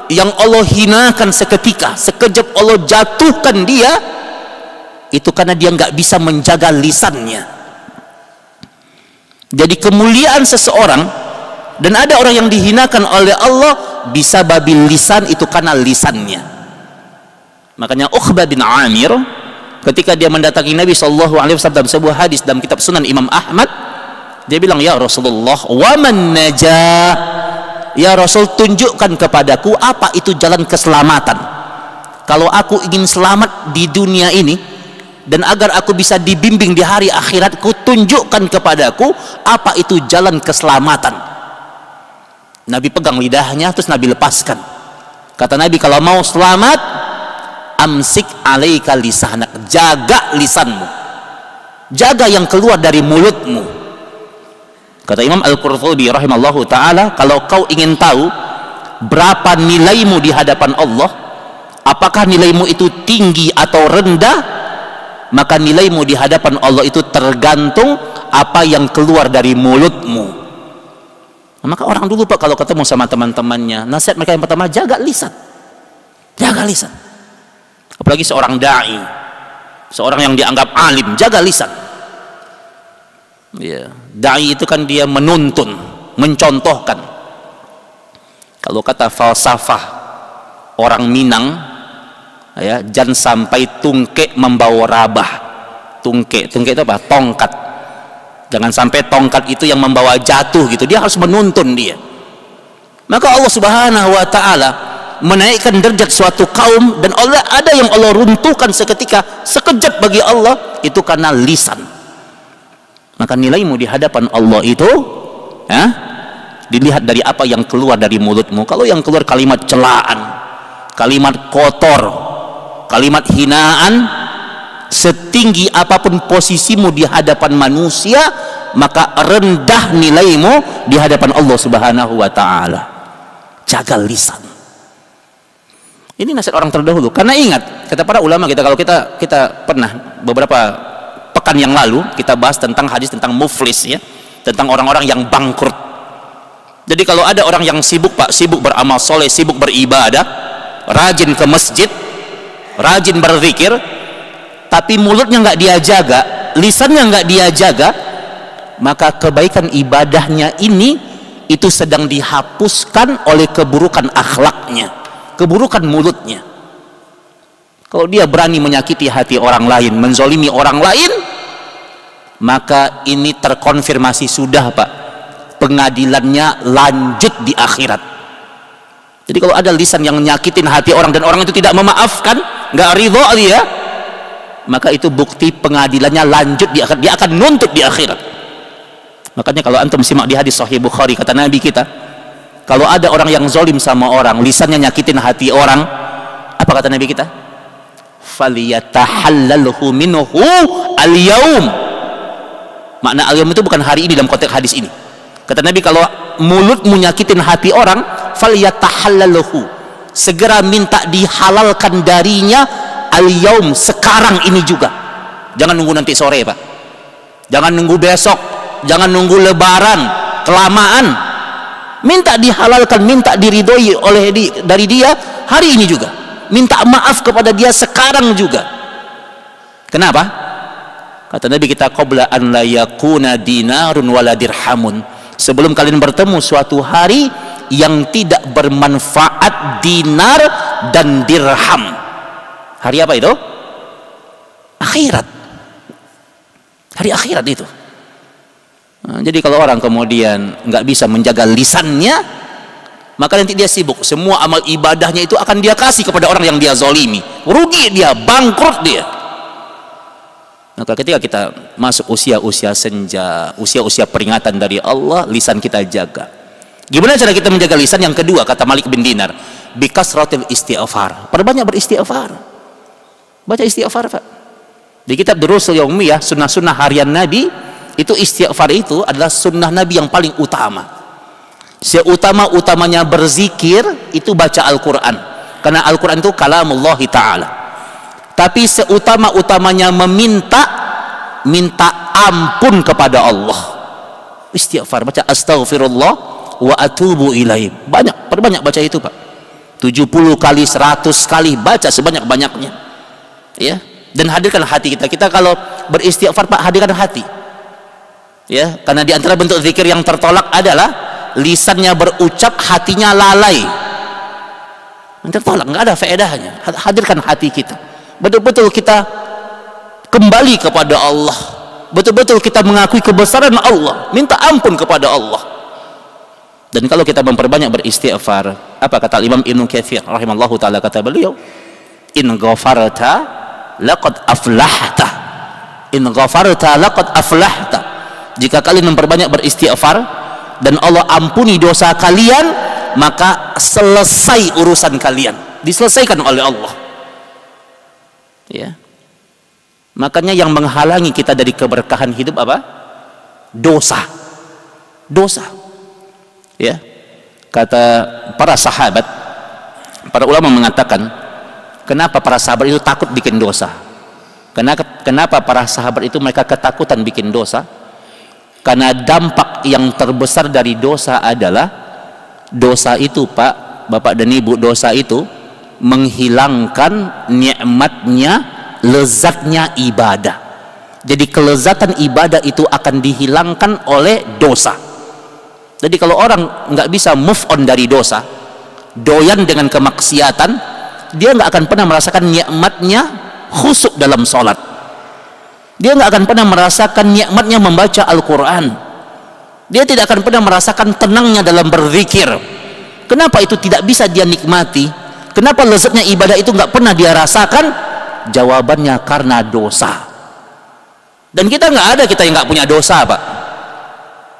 Speaker 1: yang Allah hinakan seketika, sekejap Allah jatuhkan dia, itu karena dia nggak bisa menjaga lisannya. Jadi kemuliaan seseorang, dan ada orang yang dihinakan oleh Allah bisa babil lisan, itu karena lisannya. Makanya Uqbah bin Amir ketika dia mendatangi Nabi SAW dalam sebuah hadis dalam kitab Sunan Imam Ahmad, dia bilang, ya Rasulullah, wa man najah, ya Rasul, tunjukkan kepadaku apa itu jalan keselamatan. Kalau aku ingin selamat di dunia ini dan agar aku bisa dibimbing di hari akhirat, ku tunjukkan kepadaku apa itu jalan keselamatan. Nabi pegang lidahnya, terus Nabi lepaskan. Kata Nabi, kalau mau selamat, amsik alaika lisanak, jaga lisanmu, jaga yang keluar dari mulutmu. Kata Imam Al-Qurtubi rahimallahu ta'ala, kalau kau ingin tahu berapa nilaimu di hadapan Allah, apakah nilaimu itu tinggi atau rendah, maka nilaimu di hadapan Allah itu tergantung apa yang keluar dari mulutmu. Maka orang dulu Pak, kalau ketemu sama teman-temannya, nasihat mereka yang pertama, jaga lisan, jaga lisan. Apalagi seorang da'i, seorang yang dianggap alim, jaga lisan. Ya, da'i itu kan dia menuntun, mencontohkan. Kalau kata falsafah orang Minang, ya, jangan sampai tungkek membawa rabah. Tungkek itu apa? Tongkat. Jangan sampai tongkat itu yang membawa jatuh gitu. Dia harus menuntun dia. Maka Allah Subhanahu wa ta'ala menaikkan derajat suatu kaum, dan Allah ada yang Allah runtuhkan seketika, sekejap bagi Allah, itu karena lisan. Maka nilaimu di hadapan Allah itu dilihat dari apa yang keluar dari mulutmu. Kalau yang keluar kalimat celaan, kalimat kotor, kalimat hinaan, setinggi apapun posisimu di hadapan manusia, maka rendah nilaimu di hadapan Allah Subhanahu wa ta'ala. Jaga lisan. Ini nasihat orang terdahulu. Karena ingat, kata para ulama kita, kalau kita pernah beberapa pekan yang lalu kita bahas tentang hadis tentang muflis, ya, tentang orang-orang yang bangkrut. Jadi kalau ada orang yang sibuk Pak, sibuk beramal soleh, sibuk beribadah, rajin ke masjid, rajin berzikir, tapi mulutnya nggak dia jaga, lisannya nggak dia jaga, maka kebaikan ibadahnya ini itu sedang dihapuskan oleh keburukan akhlaknya, keburukan mulutnya. Kalau dia berani menyakiti hati orang lain, menzolimi orang lain, maka ini terkonfirmasi sudah Pak, pengadilannya lanjut di akhirat. Jadi kalau ada lisan yang nyakitin hati orang dan orang itu tidak memaafkan, nggak ridho dia, maka itu bukti pengadilannya lanjut di akhirat. Dia akan nuntut di akhirat. Makanya kalau antum simak di hadis Sahih Bukhari, kata Nabi kita, kalau ada orang yang zolim sama orang, lisannya nyakitin hati orang, apa kata Nabi kita? Faliyatahallalhu minhu al-yaum. Makna al-yaum itu bukan hari ini dalam konteks hadis ini. Kata Nabi, kalau mulutmu nyakitin hati orang, faliyatahallalhu, segera minta dihalalkan darinya al-yaum, sekarang ini juga. Jangan nunggu nanti sore Pak, jangan nunggu besok, jangan nunggu lebaran kelamaan. Minta dihalalkan, minta diridhoi dari dia hari ini juga. Minta maaf kepada dia sekarang juga. Kenapa? Kata Nabi kita, qabla an la yakuna dinarun wala dirhamun, sebelum kalian bertemu suatu hari yang tidak bermanfaat dinar dan dirham. Hari apa itu? Akhirat. Hari akhirat itu. Nah, jadi kalau orang kemudian nggak bisa menjaga lisannya, maka nanti dia sibuk, semua amal ibadahnya itu akan dia kasih kepada orang yang dia zolimi, rugi dia, bangkrut dia. Maka ketika kita masuk usia-usia senja, usia-usia peringatan dari Allah, lisan kita jaga. Gimana cara kita menjaga lisan? Yang kedua, kata Malik bin Dinar, bikasratil istighfar, perbanyak beristighfar. Baca istighfar Pak. Di kitab Durusul Yaumiyah, sunnah-sunnah harian Nabi, itu istighfar itu adalah sunnah Nabi yang paling utama. Seutama-utamanya berzikir itu baca Al-Quran, karena Al-Quran itu kalamullahi ta'ala. Tapi seutama-utamanya minta ampun kepada Allah. Istighfar, baca astaghfirullah wa atubu ilaih. Perbanyak baca itu Pak. 70 kali, 100 kali, baca sebanyak-banyaknya. Ya, dan hadirkan hati kita. Kita kalau beristighfar Pak, hadirkan hati. Ya, karena di antara bentuk zikir yang tertolak adalah lisannya berucap, hatinya lalai. tertolak, nggak ada faedahnya. Hadirkan hati kita, betul-betul kita kembali kepada Allah, betul-betul kita mengakui kebesaran Allah, minta ampun kepada Allah. Dan kalau kita memperbanyak beristighfar, apa kata Imam Ibnu Katsir rahimallahu taala, kata beliau, in ghafarta laqad aflahta, in ghafarta laqad aflahta. Jika kalian memperbanyak beristighfar dan Allah ampuni dosa kalian, maka selesai urusan kalian, diselesaikan oleh Allah. Ya. Makanya yang menghalangi kita dari keberkahan hidup apa? Dosa. Dosa. Ya. Kata para sahabat, para ulama mengatakan, kenapa para sahabat itu takut bikin dosa? Kenapa para sahabat itu mereka ketakutan bikin dosa? Karena dampak yang terbesar dari dosa adalah, dosa itu Pak, Bapak dan Ibu, dosa itu menghilangkan nikmatnya, lezatnya ibadah. Jadi kelezatan ibadah itu akan dihilangkan oleh dosa. Jadi kalau orang nggak bisa move on dari dosa, doyan dengan kemaksiatan, dia nggak akan pernah merasakan nikmatnya khusyuk dalam sholat. Dia nggak akan pernah merasakan nikmatnya membaca Al-Quran. Dia tidak akan pernah merasakan tenangnya dalam berzikir. Kenapa itu tidak bisa dia nikmati? Kenapa lezatnya ibadah itu nggak pernah dia rasakan? Jawabannya karena dosa. Dan kita nggak ada kita yang nggak punya dosa, Pak.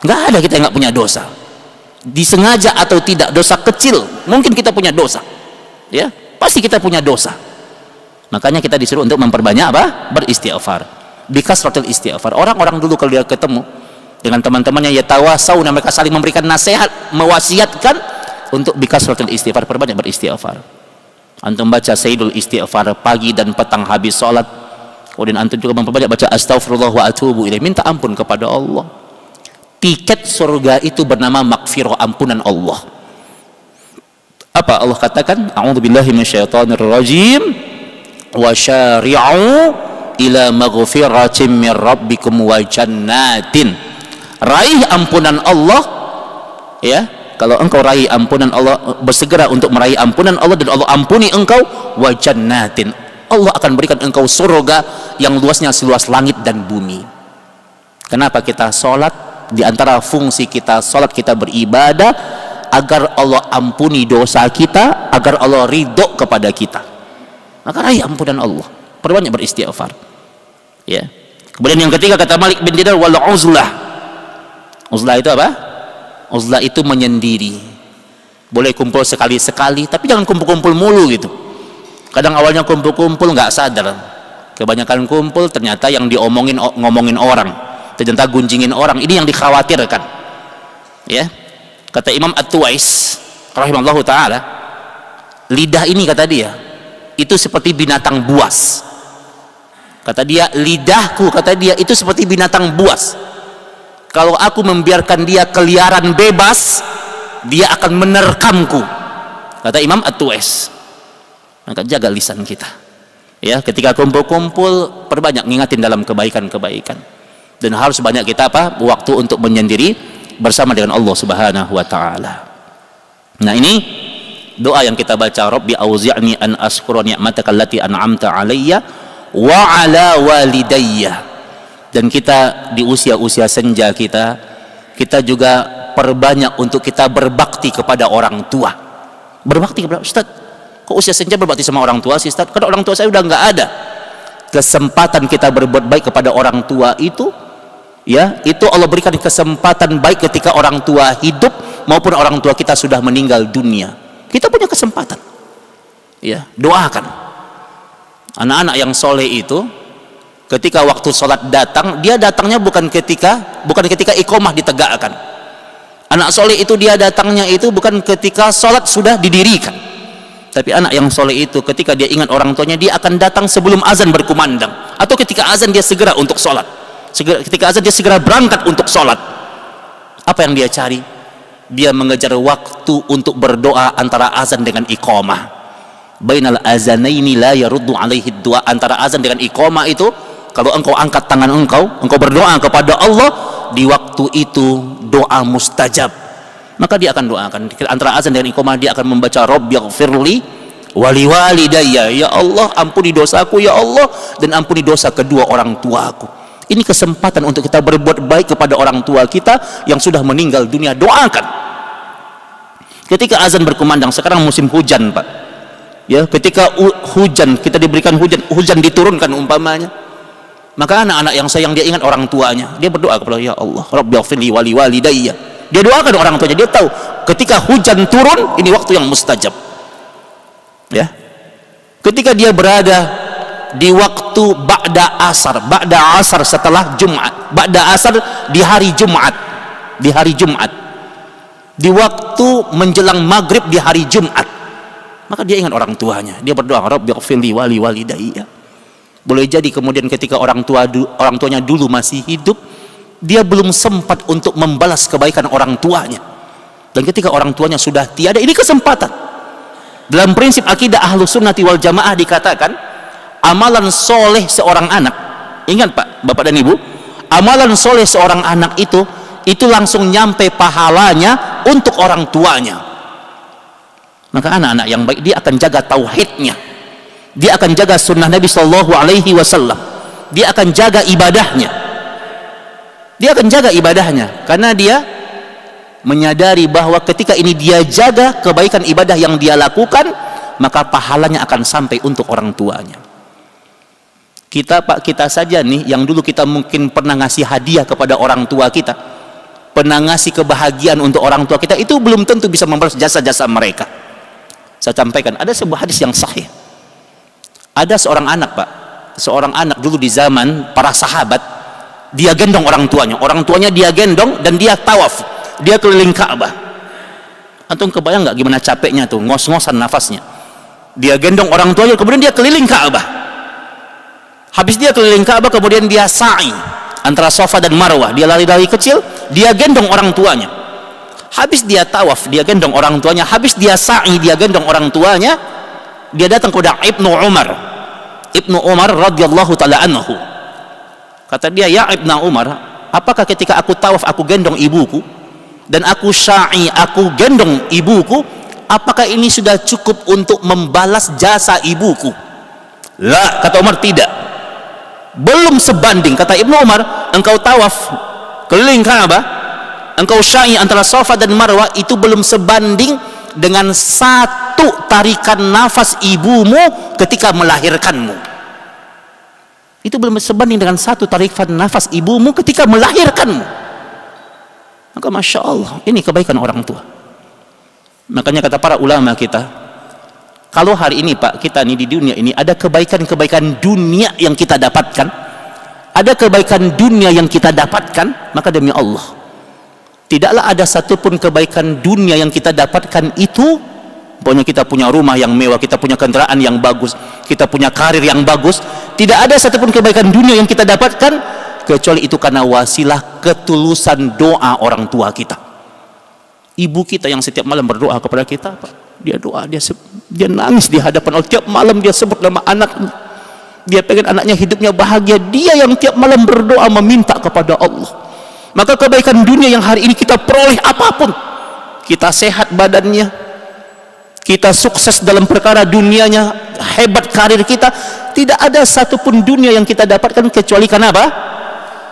Speaker 1: Nggak ada kita yang nggak punya dosa. Disengaja atau tidak, dosa kecil mungkin kita punya dosa. Ya, pasti kita punya dosa. Makanya kita disuruh untuk memperbanyak apa? Beristighfar. Bikasratul istighfar. Orang-orang dulu kalau dia ketemu dengan teman-temannya, ya tawasawna, mereka saling memberikan nasihat, mewasiatkan untuk bikasratul istighfar, perbanyak beristighfar. Antum baca Sayyidul Istighfar pagi dan petang habis sholat. Kemudian antum juga memperbanyak baca astaghfirullah wa atubu ilaih, minta ampun kepada Allah. Tiket surga itu bernama maghfirah, ampunan Allah. Apa Allah katakan? A'udzubillahi minasyaitonirrajim, wa syari'u ila maghfiratin min rabbikum wa jannatin. Raih ampunan Allah, ya. Kalau engkau raih ampunan Allah, bersegera untuk meraih ampunan Allah dan Allah ampuni engkau, wa jannatin. Allah akan berikan engkau surga yang luasnya seluas langit dan bumi. Kenapa kita sholat? Di antara fungsi kita sholat, kita beribadah agar Allah ampuni dosa kita, agar Allah ridho kepada kita. Maka raih ampunan Allah, perbanyak beristighfar. Ya. Kemudian yang ketiga kata Malik bin Dinar, wal uzlah. Uzlah itu apa? Uzlah itu menyendiri. Boleh kumpul sekali-sekali, tapi jangan kumpul-kumpul mulu gitu. Kadang awalnya kumpul-kumpul nggak sadar, kebanyakan kumpul ternyata yang ngomongin orang, ternyata gunjingin orang. Ini yang dikhawatirkan. Ya. Kata Imam At-Tuwais rahimahullahu taala, lidah ini, kata dia, itu seperti binatang buas. Kata dia, lidahku, kata dia, itu seperti binatang buas. Kalau aku membiarkan dia keliaran bebas, dia akan menerkamku. Kata Imam At-Tuwais. Maka jaga lisan kita. Ya, ketika kumpul-kumpul, perbanyak ngingatin dalam kebaikan-kebaikan. Dan harus banyak kita apa? Waktu untuk menyendiri bersama dengan Allah Subhanahu wa taala. Nah, ini doa yang kita baca, Rabbi auzi'ni an ashkura ni'mataka allati an'amta 'alayya wa 'ala walidayya. Dan kita di usia-usia senja kita juga perbanyak untuk kita berbakti kepada orang tua. Berbakti kepada Ustaz. Kok usia senja berbakti sama orang tua sih, Ustaz? Karena orang tua saya udah nggak ada. Kesempatan kita berbuat baik kepada orang tua itu, ya, itu Allah berikan kesempatan baik ketika orang tua hidup maupun orang tua kita sudah meninggal dunia. Kita punya kesempatan. Ya, doakan. Anak-anak yang soleh itu ketika waktu sholat datang, dia datangnya bukan ketika iqomah ditegakkan. Anak soleh itu dia datangnya itu bukan ketika sholat sudah didirikan. Tapi anak yang soleh itu ketika dia ingat orang tuanya, dia akan datang sebelum azan berkumandang, atau ketika azan dia segera untuk sholat. Ketika azan dia segera berangkat untuk sholat. Apa yang dia cari? Dia mengejar waktu untuk berdoa antara azan dengan iqamah. Bainal azanaini la yaruddu alaihi du'a. Antara azan dengan iqamah itu, kalau engkau angkat tangan engkau berdoa kepada Allah, di waktu itu doa mustajab. Maka dia akan doakan antara azan dengan iqamah, dia akan membaca Rabbighfirli waliwalidayya, ya Allah ampuni dosaku ya Allah, dan ampuni dosa kedua orang tuaku. Ini kesempatan untuk kita berbuat baik kepada orang tua kita yang sudah meninggal dunia. Doakan. Ketika azan berkumandang, sekarang musim hujan Pak ya, ketika hujan, kita diberikan hujan diturunkan umpamanya, maka anak-anak yang sayang dia ingat orang tuanya, dia berdoa kepada ya Allah Rabbighfirli waliwalidayya. Dia doakan orang tuanya, dia tahu ketika hujan turun ini waktu yang mustajab ya. Ketika dia berada di waktu ba'da asar setelah Jumat, ba'da asar di hari Jumat, di waktu menjelang maghrib di hari Jumat, maka dia ingat orang tuanya, dia berdoa Rabbighfirli waliwalidayya. Boleh jadi kemudian ketika orang tuanya dulu masih hidup, dia belum sempat untuk membalas kebaikan orang tuanya, dan ketika orang tuanya sudah tiada, ini kesempatan. Dalam prinsip akidah Ahlus Sunnati wal Jamaah dikatakan amalan soleh seorang anak, ingat Pak, Bapak dan Ibu, amalan soleh seorang anak itu langsung nyampe pahalanya untuk orang tuanya. Maka anak-anak yang baik, dia akan jaga tauhidnya, dia akan jaga sunnah Nabi Shallallahu Alaihi Wasallam, dia akan jaga ibadahnya, karena dia menyadari bahwa ketika ini dia jaga kebaikan ibadah yang dia lakukan, maka pahalanya akan sampai untuk orang tuanya. Kita Pak, kita saja nih yang dulu kita mungkin pernah ngasih hadiah kepada orang tua kita, pernah ngasih kebahagiaan untuk orang tua kita, itu belum tentu bisa membalas jasa-jasa mereka. Saya sampaikan, ada sebuah hadis yang sahih. Ada seorang anak Pak, seorang anak dulu di zaman para sahabat, dia gendong orang tuanya dia gendong, dan dia tawaf, dia keliling Ka'bah. Antum kebayang nggak gimana capeknya tuh, ngos-ngosan nafasnya. Dia gendong orang tuanya, kemudian dia keliling Ka'bah. Habis dia keliling Ka'bah, kemudian dia sa'i antara Safa dan Marwah, dia lari-lari kecil, dia gendong orang tuanya. Habis dia tawaf, dia gendong orang tuanya. Habis dia sa'i, dia gendong orang tuanya. Dia datang kepada Ibnu Umar radhiyallahu taala anhu. Kata dia, ya Ibnu Umar, apakah ketika aku tawaf aku gendong ibuku, dan aku sa'i aku gendong ibuku, apakah ini sudah cukup untuk membalas jasa ibuku? La, kata Umar, tidak, belum sebanding. Kata Ibnu Umar, engkau tawaf keliling Ka'bah, engkau sa'i antara Safa dan Marwah, itu belum sebanding dengan satu tarikan nafas ibumu ketika melahirkanmu. Itu belum sebanding dengan satu tarikan nafas ibumu ketika melahirkanmu. Maka Masya Allah, ini kebaikan orang tua. Makanya kata para ulama kita, kalau hari ini Pak, kita nih di dunia ini ada kebaikan-kebaikan dunia yang kita dapatkan, ada kebaikan dunia yang kita dapatkan, maka demi Allah, tidaklah ada satupun kebaikan dunia yang kita dapatkan itu, pokoknya kita punya rumah yang mewah, kita punya kendaraan yang bagus, kita punya karir yang bagus, tidak ada satupun kebaikan dunia yang kita dapatkan kecuali itu karena wasilah ketulusan doa orang tua kita. Ibu kita yang setiap malam berdoa kepada kita, Pak, dia doa, dia nangis di hadapan Allah, tiap malam dia sebut nama anaknya, dia pengen anaknya hidupnya bahagia, dia yang tiap malam berdoa meminta kepada Allah. Maka kebaikan dunia yang hari ini kita peroleh apapun, kita sehat badannya, kita sukses dalam perkara dunianya, hebat karir kita, tidak ada satupun dunia yang kita dapatkan kecuali karena apa?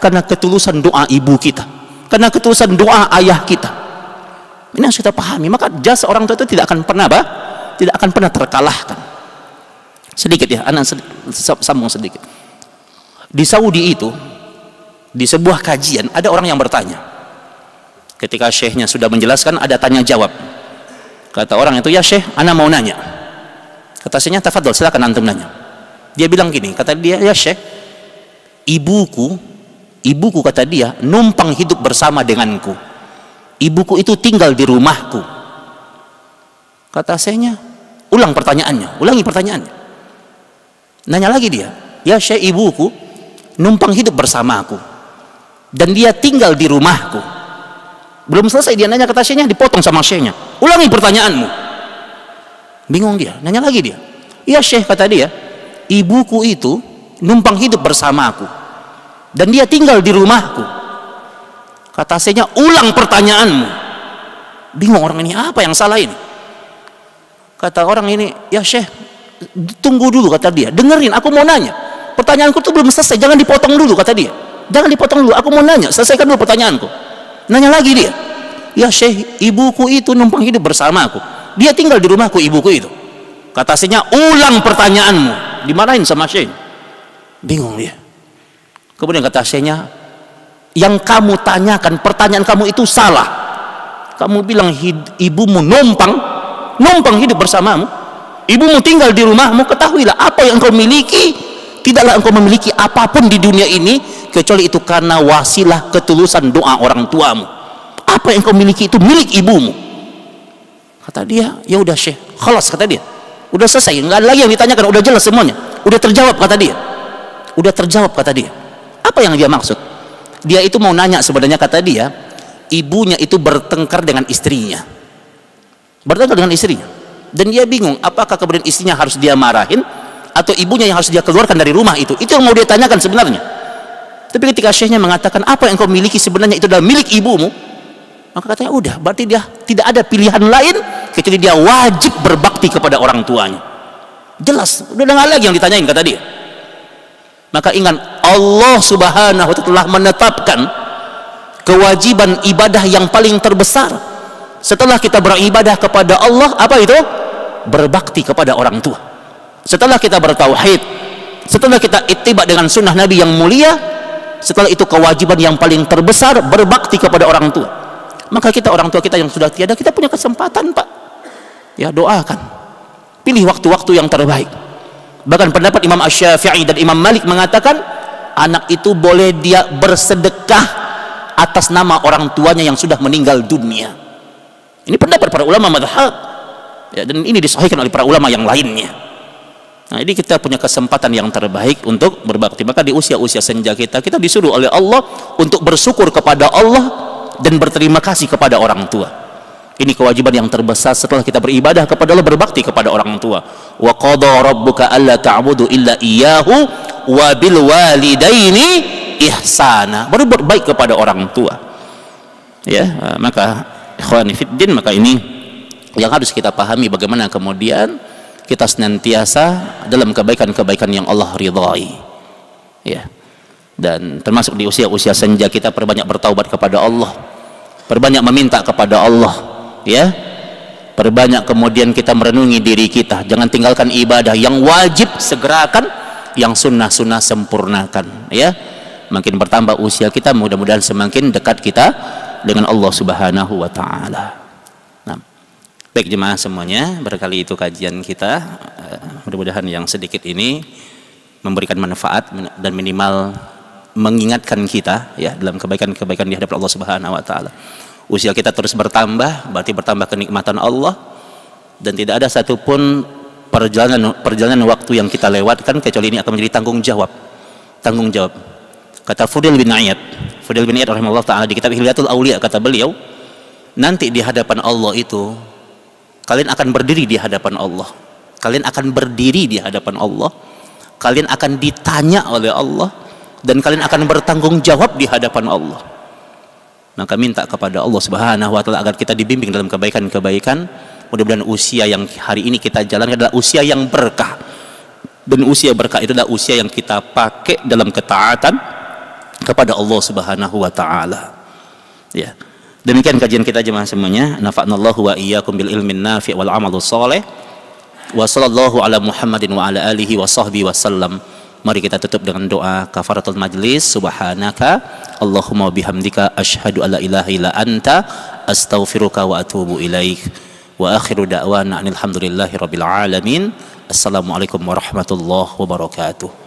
Speaker 1: Karena ketulusan doa ibu kita, karena ketulusan doa ayah kita. Ini harus kita pahami. Maka jasa orang tua itu tidak akan pernah apa? Tidak akan pernah terkalahkan. Sedikit ya, anak sambung sedikit. Di Saudi itu, di sebuah kajian, ada orang yang bertanya. Ketika syekhnya sudah menjelaskan, ada tanya jawab. Kata orang itu, ya syekh, ana mau nanya. Kata syekhnya, tafadhol, silakan antum nanya. Dia bilang gini, kata dia, ya syekh, ibuku kata dia, numpang hidup bersama denganku. Ibuku itu tinggal di rumahku. Kata syekhnya, ulangi pertanyaannya. Nanya lagi dia, ya syekh, ibuku numpang hidup bersamaku dan dia tinggal di rumahku. Belum selesai dia nanya, kata syekhnya, dipotong sama syekhnya, ulangi pertanyaanmu. Bingung dia, nanya lagi dia, iya syekh, kata dia, ibuku itu numpang hidup bersamaku dan dia tinggal di rumahku. Kata syekhnya, ulang pertanyaanmu. Bingung orang ini, apa yang salah ini? Kata orang ini, ya Syekh, tunggu dulu, kata dia, dengerin, aku mau nanya, pertanyaanku tuh belum selesai, jangan dipotong dulu, kata dia, jangan dipotong dulu, aku mau nanya, selesaikan dulu pertanyaanku. Nanya lagi dia, ya Syekh, ibuku itu numpang hidup bersama aku, dia tinggal di rumahku, ibuku itu. Kata Syekhnya, ulang pertanyaanmu. Dimarahin sama Syekh, bingung dia. Kemudian kata Syekhnya, yang kamu tanyakan, pertanyaan kamu itu salah. Kamu bilang ibumu numpang hidup bersamamu, ibumu tinggal di rumahmu, ketahuilah apa yang engkau miliki, tidaklah engkau memiliki apapun di dunia ini kecuali itu karena wasilah ketulusan doa orang tuamu. Apa yang engkau miliki itu milik ibumu. Kata dia, ya udah Syekh, khalas, kata dia, udah selesai, nggak ada lagi yang ditanyakan, udah jelas semuanya, udah terjawab, kata dia, udah terjawab, kata dia. Apa yang dia maksud? Dia itu mau nanya sebenarnya, kata dia, ibunya itu bertengkar dengan istrinya, dan dia bingung apakah kemudian istrinya harus dia marahin atau ibunya yang harus dia keluarkan dari rumah itu yang mau dia tanyakan sebenarnya. Tapi ketika Syekhnya mengatakan apa yang kau miliki sebenarnya itu adalah milik ibumu, maka katanya udah, berarti dia tidak ada pilihan lain kecuali dia wajib berbakti kepada orang tuanya. Jelas, udah nggak lagi yang ditanyain, kata dia. Maka ingat, Allah Subhanahu wa ta'ala telah menetapkan kewajiban ibadah yang paling terbesar setelah kita beribadah kepada Allah, apa itu? Berbakti kepada orang tua. Setelah kita bertauhid, setelah kita ittiba dengan sunnah Nabi yang mulia, setelah itu kewajiban yang paling terbesar berbakti kepada orang tua. Maka kita, orang tua kita yang sudah tiada, kita punya kesempatan, Pak, ya, doakan, pilih waktu-waktu yang terbaik. Bahkan pendapat Imam Asy-Syafi'i dan Imam Malik mengatakan anak itu boleh dia bersedekah atas nama orang tuanya yang sudah meninggal dunia. Ini pendapat para ulama mazhab, ya, dan ini disahihkan oleh para ulama yang lainnya. Nah, ini kita punya kesempatan yang terbaik untuk berbakti. Maka di usia-usia senja kita disuruh oleh Allah untuk bersyukur kepada Allah dan berterima kasih kepada orang tua. Ini kewajiban yang terbesar setelah kita beribadah kepada Allah, berbakti kepada orang tua. Wa qada rabbuka alla ta'budu illa iyyahu wa bil walidaini ihsana. Baru berbaik kepada orang tua. Ya, maka ikhwani fiddin, maka ini yang harus kita pahami, bagaimana kemudian kita senantiasa dalam kebaikan-kebaikan yang Allah ridhai. Ya. Dan termasuk di usia-usia senja kita perbanyak bertaubat kepada Allah. Perbanyak meminta kepada Allah. Ya, perbanyak kemudian kita merenungi diri kita, jangan tinggalkan ibadah yang wajib segerakan, yang sunnah-sunnah sempurnakan. Ya, makin bertambah usia kita, mudah-mudahan semakin dekat kita dengan Allah Subhanahu wa ta'ala. Nah, baik jemaah semuanya, barangkali itu kajian kita. Mudah-mudahan yang sedikit ini memberikan manfaat dan minimal mengingatkan kita, ya, dalam kebaikan-kebaikan di hadapan Allah Subhanahu wa ta'ala. Usia kita terus bertambah, berarti bertambah kenikmatan Allah, dan tidak ada satupun perjalanan waktu yang kita lewatkan kecuali ini akan menjadi tanggung jawab. Kata Fudail bin Iyad rahimahullah ta'ala di kitab Hilyatul Auliya, kata beliau, nanti di hadapan Allah itu kalian akan berdiri di hadapan Allah, kalian akan ditanya oleh Allah, dan kalian akan bertanggung jawab di hadapan Allah. Maka minta kepada Allah Subhanahu wa ta'ala agar kita dibimbing dalam kebaikan-kebaikan. Mudah-mudahan usia yang hari ini kita jalankan adalah usia yang berkah, dan usia berkah itu adalah usia yang kita pakai dalam ketaatan kepada Allah Subhanahu wa ta'ala. Ya, demikian kajian kita jemaah semuanya. Nafa'nallahu wa iyyakum bil ilmin nafi' wal amalus shalih. Wa sallallahu ala Muhammadin wa ala alihi wa sahbihi wasallam. Mari kita tutup dengan doa kafaratul majlis. Subhanaka Allahumma bihamdika asyhadu alla ilaha illa anta astaghfiruka wa atubu ilaik. Wa akhiru da'wana alhamdulillahi rabbil alamin. Assalamualaikum warahmatullahi wabarakatuh.